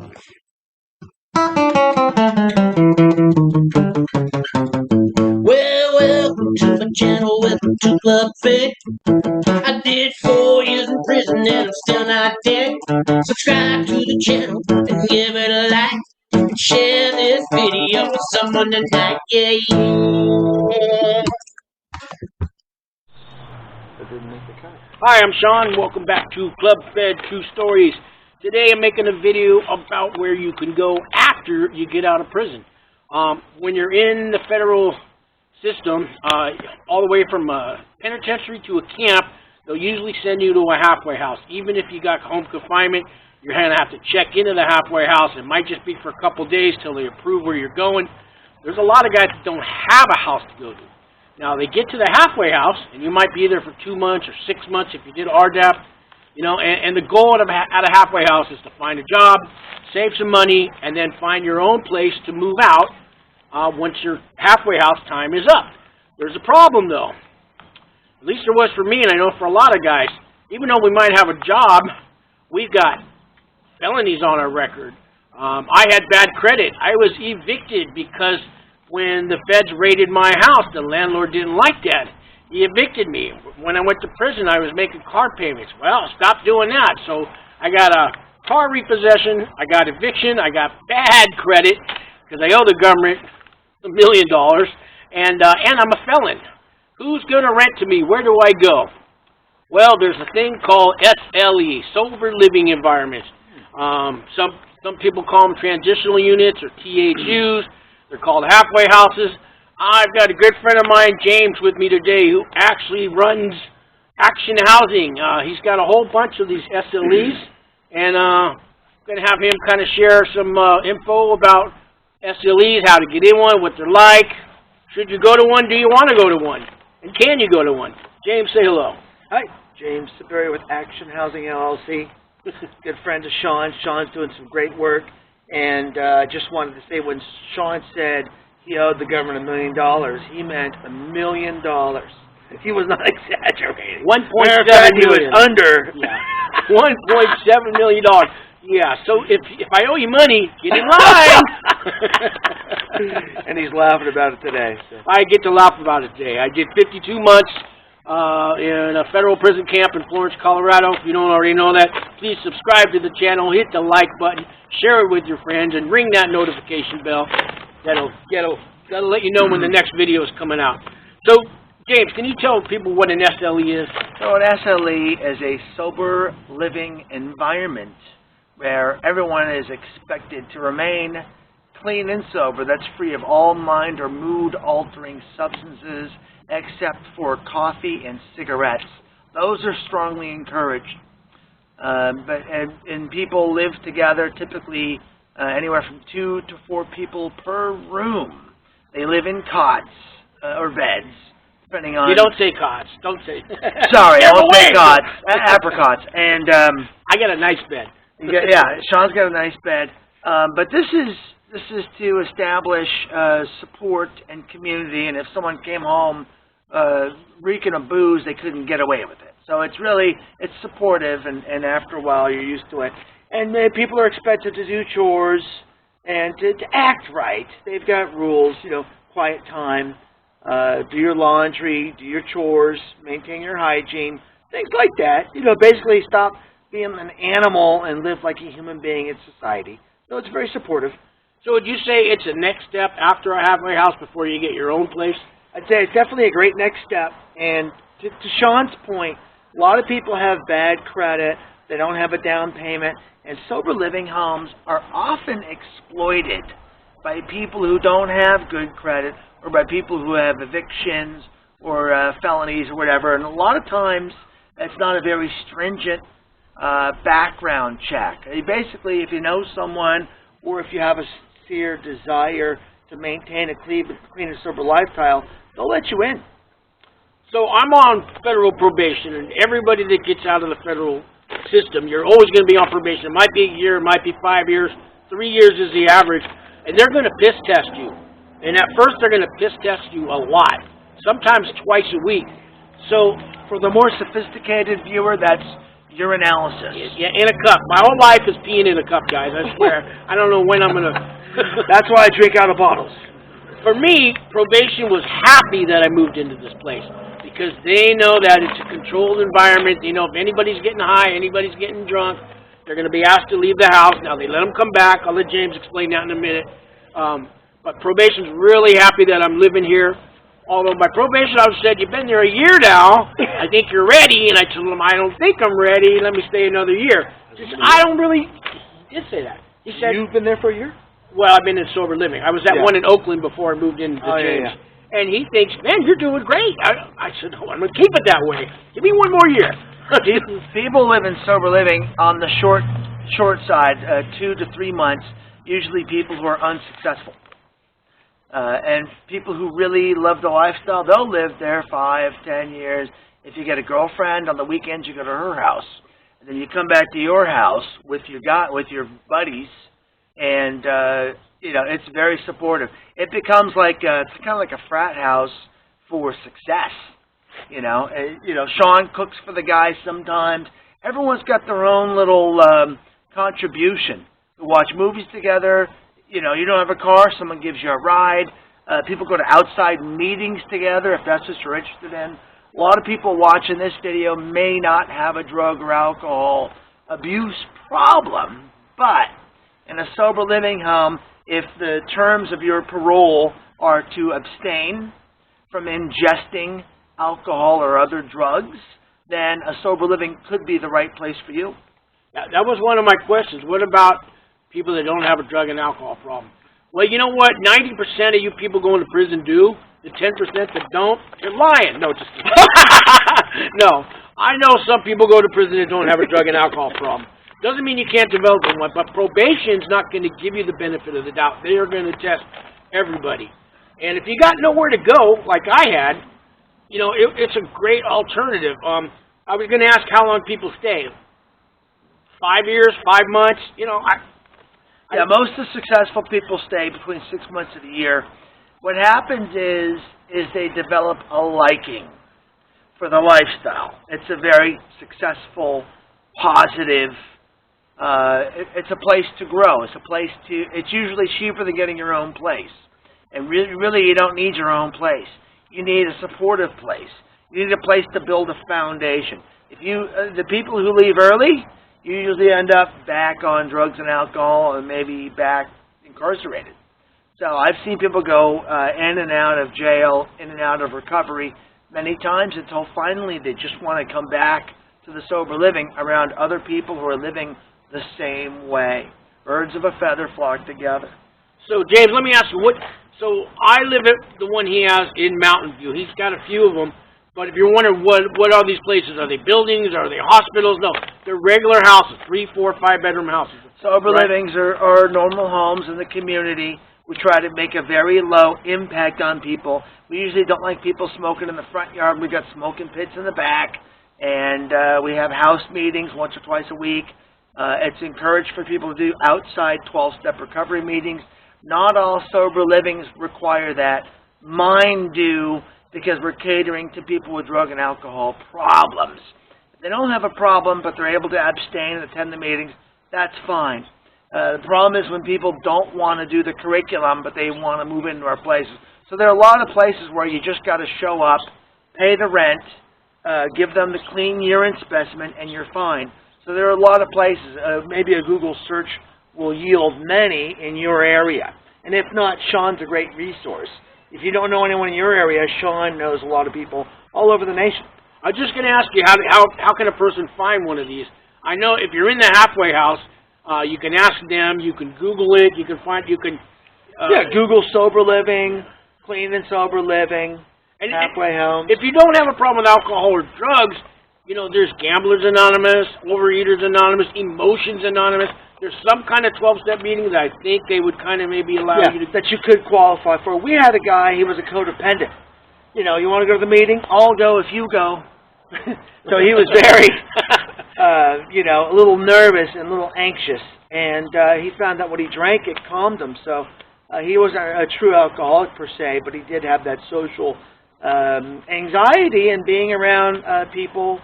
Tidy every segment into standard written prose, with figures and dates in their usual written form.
Well, welcome to my channel, welcome to Club Fed. I did 4 years in prison and I'm still not dead. Subscribe to the channel and give it a like. And share this video with someone tonight, yeah. Hi, I'm Sean. Welcome back to Club Fed True Stories. Today I'm making a video about where you can go after you get out of prison. When you're in the federal system, all the way from a penitentiary to a camp, they'll usually send you to a halfway house. Even if you got home confinement, you're going to have to check into the halfway house. It might just be for a couple days till they approve where you're going. There's a lot of guys that don't have a house to go to. Now, they get to the halfway house, and you might be there for 2 months or 6 months if you did RDAP. You know, and the goal at a halfway house is to find a job, save some money, and then find your own place to move out once your halfway house time is up. There's a problem, though. At least there was for me, and I know for a lot of guys. Even though we might have a job, we've got felonies on our record. I had bad credit. I was evicted because when the feds raided my house, the landlord didn't like that. He evicted me. When I went to prison, I was making car payments. Well, stop doing that. So I got a car repossession, I got eviction, I got bad credit because I owe the government $1 million, and I'm a felon. Who's going to rent to me? Where do I go? Well, there's a thing called SLE, Sober Living Environments. Some people call them transitional units or THUs. They're called halfway houses. I've got a good friend of mine, James, with me today who actually runs Action Housing. He's got a whole bunch of these SLEs, and I'm going to have him kind of share some info about SLEs, how to get in one, what they're like. Should you go to one? Do you want to go to one? And can you go to one? James, say hello. Hi, James Saberi with Action Housing LLC. Good friend of Sean. Sean's doing some great work. And just wanted to say, when Sean said he owed the government $1 million, he meant $1 million. He was not exaggerating. 1.7 he was under. Yeah. $1.7 million. Yeah, so if I owe you money, get in line. And he's laughing about it today. So. I get to laugh about it today. I did 52 months in a federal prison camp in Florence, Colorado. If you don't already know that, please subscribe to the channel, hit the like button, share it with your friends, and ring that notification bell. That'll let you know when the next video is coming out. So, James, can you tell people what an SLE is? So an SLE is a sober living environment where everyone is expected to remain clean and sober. That's free of all mind or mood-altering substances except for coffee and cigarettes. Those are strongly encouraged. And people live together, typically anywhere from 2 to 4 people per room. They live in cots or beds, depending on... You don't say cots. Don't say... Sorry, I won't say cots. Apricots. And I got a nice bed. Yeah, Sean's got a nice bed. But this is to establish support and community, and if someone came home reeking of booze, they couldn't get away with it. So it's supportive, and after a while you're used to it. And people are expected to do chores and to act right. They've got rules, you know, quiet time, do your laundry, do your chores, maintain your hygiene, things like that. You know, basically stop being an animal and live like a human being in society. So it's very supportive. So would you say it's a next step after a halfway house before you get your own place? I'd say it's definitely a great next step. And to Sean's point, a lot of people have bad credit. They don't have a down payment. And sober living homes are often exploited by people who don't have good credit or by people who have evictions or felonies or whatever. And a lot of times, it's not a very stringent background check. Basically, if you know someone or if you have a sincere desire to maintain a clean and sober lifestyle, they'll let you in. So I'm on federal probation, and everybody that gets out of the federal system, you're always going to be on probation. It might be a year, it might be 5 years, 3 years is the average, and they're going to piss test you. And at first, they're going to piss test you a lot, sometimes twice a week. So for the more sophisticated viewer, that's urinalysis. Yeah, in a cup. My whole life is peeing in a cup, guys. I swear. I don't know when I'm going to... That's why I drink out of bottles. For me, probation was happy that I moved into this place because they know that it's a controlled environment. They know if anybody's getting high, anybody's getting drunk, they're going to be asked to leave the house. Now, they let them come back. I'll let James explain that in a minute. But probation's really happy that I'm living here. Although my probation officer said, you've been there a year now. I think you're ready. And I told him, I don't think I'm ready. Let me stay another year. I don't really... He did say that. He said... You've been there for a year? Well, I've been in sober living. I was at one in Oakland before I moved into James. Yeah. And he thinks, man, you're doing great. I said, no, I'm going to keep it that way. Give me one more year. People live in sober living on the short side, 2 to 3 months, usually people who are unsuccessful. And people who really love the lifestyle, they'll live there 5, 10 years. If you get a girlfriend, on the weekends you go to her house. And then you come back to your house with your buddies. And, you know, it's very supportive. It becomes like, it's kind of like a frat house for success. You know, Sean cooks for the guys sometimes. Everyone's got their own little contribution. We watch movies together. You know, you don't have a car, someone gives you a ride. People go to outside meetings together if that's what you're interested in. A lot of people watching this video may not have a drug or alcohol abuse problem, but in a sober living home, if the terms of your parole are to abstain from ingesting alcohol or other drugs, then a sober living could be the right place for you. That was one of my questions. What about people that don't have a drug and alcohol problem? Well, you know what 90% of you people going to prison do? The 10% that don't, they're lying. No, just kidding. No, I know some people go to prison that don't have a drug and alcohol problem. Doesn't mean you can't develop one, but probation's not going to give you the benefit of the doubt. They are going to test everybody. And if you got nowhere to go, like I had, you know, it's a great alternative. I was going to ask how long people stay. 5 years, 5 months, you know. Yeah, most of the successful people stay between 6 months and a year. What happens is they develop a liking for the lifestyle. It's a very successful, positive, it's a place to grow. It's usually cheaper than getting your own place. And really you don't need your own place. You need a supportive place. You need a place to build a foundation. The people who leave early, you usually end up back on drugs and alcohol and maybe back incarcerated. So I've seen people go in and out of jail, in and out of recovery many times until finally they just want to come back to the sober living around other people who are living the same way. Birds of a feather flock together. So James, let me ask you, so I live at the one he has in Mountain View. He's got a few of them. But if you're wondering what are these places? Are they buildings? Are they hospitals? No, they're regular houses, 3, 4, 5-bedroom houses. Sober livings are normal homes in the community. We try to make a very low impact on people. We usually don't like people smoking in the front yard. We've got smoking pits in the back. And we have house meetings once or twice a week. It's encouraged for people to do outside 12-step recovery meetings. Not all sober livings require that. Mine do, because we're catering to people with drug and alcohol problems. If they don't have a problem, but they're able to abstain and attend the meetings, that's fine. The problem is when people don't want to do the curriculum, but they want to move into our places. So there are a lot of places where you just got to show up, pay the rent, give them the clean urine specimen, and you're fine. So there are a lot of places. Maybe a Google search will yield many in your area. And if not, Sean's a great resource. If you don't know anyone in your area, Sean knows a lot of people all over the nation. I was just going to ask you, how can a person find one of these? I know if you're in the halfway house, you can ask them, you can Google it, you can Google sober living, clean and sober living, halfway home. If you don't have a problem with alcohol or drugs, you know, there's Gamblers Anonymous, Overeaters Anonymous, Emotions Anonymous. There's some kind of 12-step meetings that I think they would kind of maybe allow you to... that you could qualify for. We had a guy, he was a codependent. You know, you want to go to the meeting? I'll go if you go. So he was very, you know, a little nervous and a little anxious. And he found out when he drank, it calmed him. So he wasn't a true alcoholic per se, but he did have that social anxiety and being around people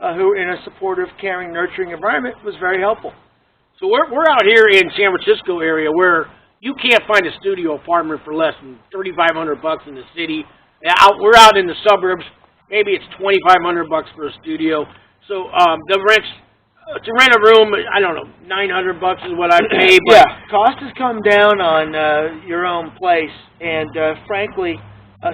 who are in a supportive, caring, nurturing environment was very helpful. So we're out here in San Francisco area where you can't find a studio apartment for less than $3,500 in the city. We're out in the suburbs. Maybe it's $2,500 for a studio. So the rents to rent a room, I don't know, $900 is what I pay. But yeah, cost has come down on your own place, and frankly,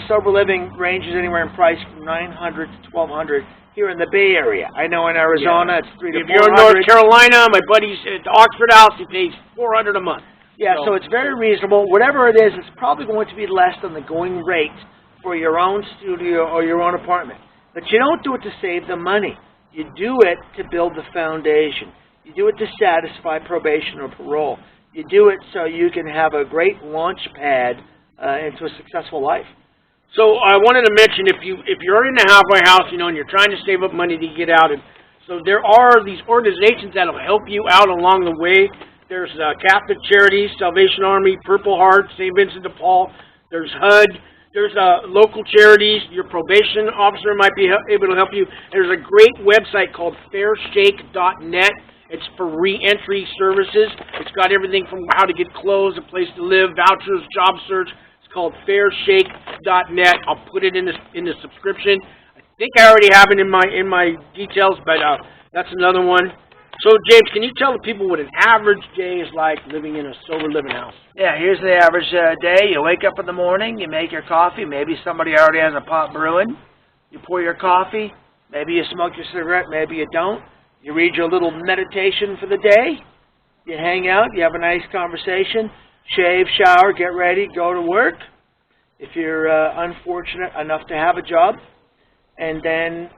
sober living ranges anywhere in price from $900 to $1,200 here in the Bay Area. I know in Arizona it's $300 to $400. If you're in North Carolina, my buddy's at the Oxford House, he pays $400 a month. Yeah, so it's very reasonable. Whatever it is, it's probably going to be less than the going rate for your own studio or your own apartment. But you don't do it to save the money. You do it to build the foundation. You do it to satisfy probation or parole. You do it so you can have a great launch pad into a successful life. So I wanted to mention, if you're in the halfway house, and you're trying to save up money to get out, and so there are these organizations that will help you out along the way. There's Catholic Charities, Salvation Army, Purple Heart, St. Vincent de Paul. There's HUD. There's local charities. Your probation officer might be able to help you. There's a great website called fairshake.net. It's for re-entry services. It's got everything from how to get clothes, a place to live, vouchers, job search. It's called fairshake.net. I'll put it in the subscription. I think I already have it in my details, but that's another one. So, James, can you tell the people what an average day is like living in a sober living house? Yeah, here's the average day. You wake up in the morning, you make your coffee. Maybe somebody already has a pot brewing. You pour your coffee. Maybe you smoke your cigarette. Maybe you don't. You read your little meditation for the day. You hang out. You have a nice conversation. Shave, shower, get ready, go to work. If you're unfortunate enough to have a job. And then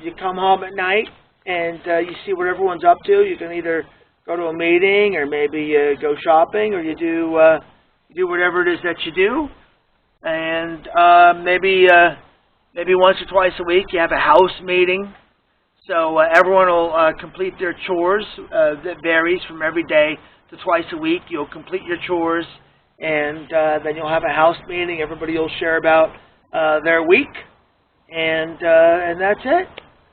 you come home at night. And you see what everyone's up to. You can either go to a meeting, or maybe go shopping, or you do whatever it is that you do. And maybe once or twice a week you have a house meeting. So everyone will complete their chores. That varies from every day to twice a week. You'll complete your chores, and then you'll have a house meeting. Everybody will share about their week, and that's it.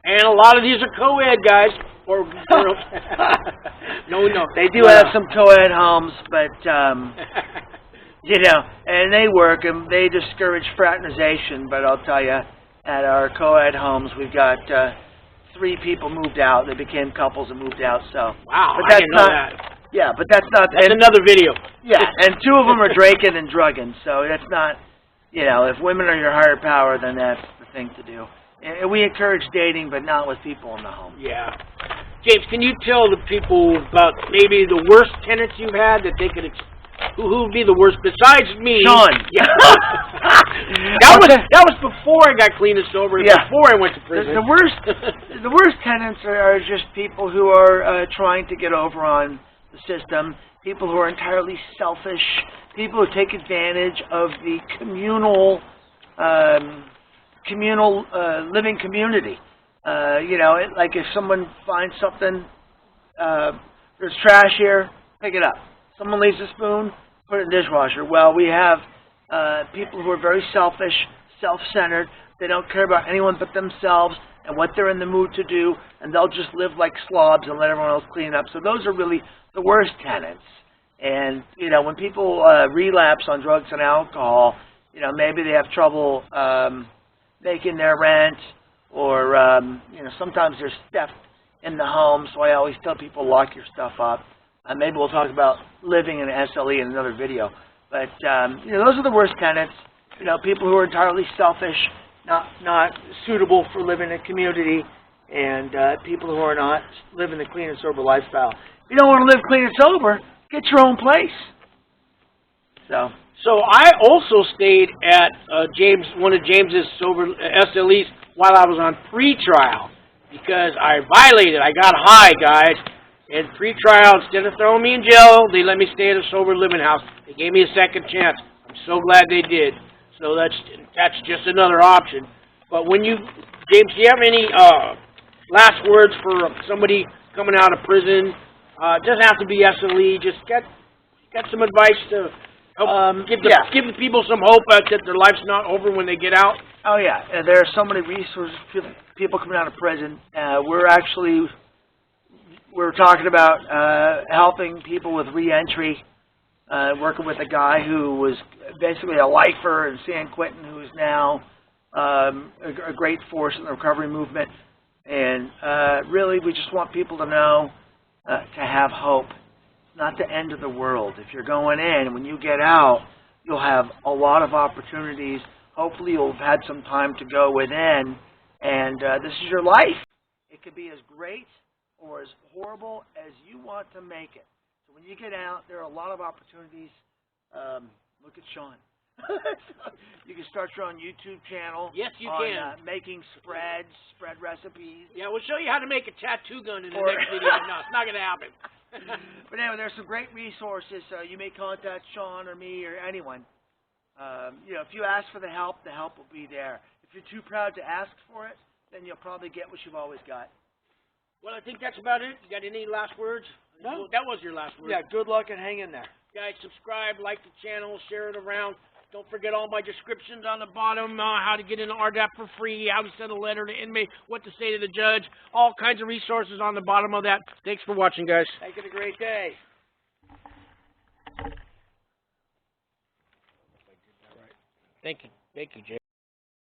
And a lot of these are co-ed guys, or girls. No. They do have some co-ed homes, but, and they work, and they discourage fraternization. But I'll tell you, at our co-ed homes, we've got 3 people moved out. They became couples and moved out, so. Wow, but that's I didn't know that. Yeah, but that's not. That's another video. Yeah, and 2 of them are drinking and drugging, so that's not, if women are your higher power, then that's the thing to do. And we encourage dating, but not with people in the home. Yeah. James, can you tell the people about maybe the worst tenants you've had that they could, who would be the worst besides me? Sean. Yeah. that was before I got clean and sober. Yeah. Before I went to prison. The worst tenants are just people who are trying to get over on the system. People who are entirely selfish. People who take advantage of the communal living community. Like if someone finds something, there's trash here, pick it up. Someone leaves a spoon, put it in the dishwasher. Well, we have people who are very selfish, self-centered. They don't care about anyone but themselves and what they're in the mood to do, and they'll just live like slobs and let everyone else clean up. So those are really the worst tenants. And, when people relapse on drugs and alcohol, maybe they have trouble making their rent, or sometimes there's theft in the home. So I always tell people, lock your stuff up. Maybe we'll talk about living in an SLE in another video. But those are the worst tenants. People who are entirely selfish, not suitable for living in a community, and people who are not living the clean and sober lifestyle. If you don't want to live clean and sober, get your own place. So I also stayed at one of James's sober SLEs while I was on pre-trial because I violated. I got high, guys. And pre-trial, instead of throwing me in jail, they let me stay at a sober living house. They gave me a second chance. I'm so glad they did. So that's just another option. But James, do you have any last words for somebody coming out of prison? It doesn't have to be SLE. Just got some advice to help give the people some hope that their life's not over when they get out? Oh yeah, there are so many resources for people coming out of prison. We're talking about helping people with re-entry, working with a guy who was basically a lifer in San Quentin, who is now a great force in the recovery movement. And really, we just want people to know to have hope. It's not the end of the world. If you're going in, when you get out, you'll have a lot of opportunities. Hopefully you'll have had some time to go within, and this is your life. It could be as great or as horrible as you want to make it. So when you get out, there are a lot of opportunities. Look at Sean. You can start your own YouTube channel. Yes, you on, can. Making spread recipes. Yeah, we'll show you how to make a tattoo gun in the next video. No, it's not going to happen. But anyway, there's some great resources. You may contact Sean or me or anyone. You know, if you ask for the help will be there. If you're too proud to ask for it, then you'll probably get what you've always got. Well, I think that's about it. You got any last words? No. That was your last word. Yeah, good luck and hang in there. Guys, subscribe, like the channel, share it around. Don't forget all my descriptions on the bottom, how to get into RDAP for free, how to send a letter to inmate, what to say to the judge, all kinds of resources on the bottom of that. Thanks for watching, guys. Make it a great day. Thank you, Jay.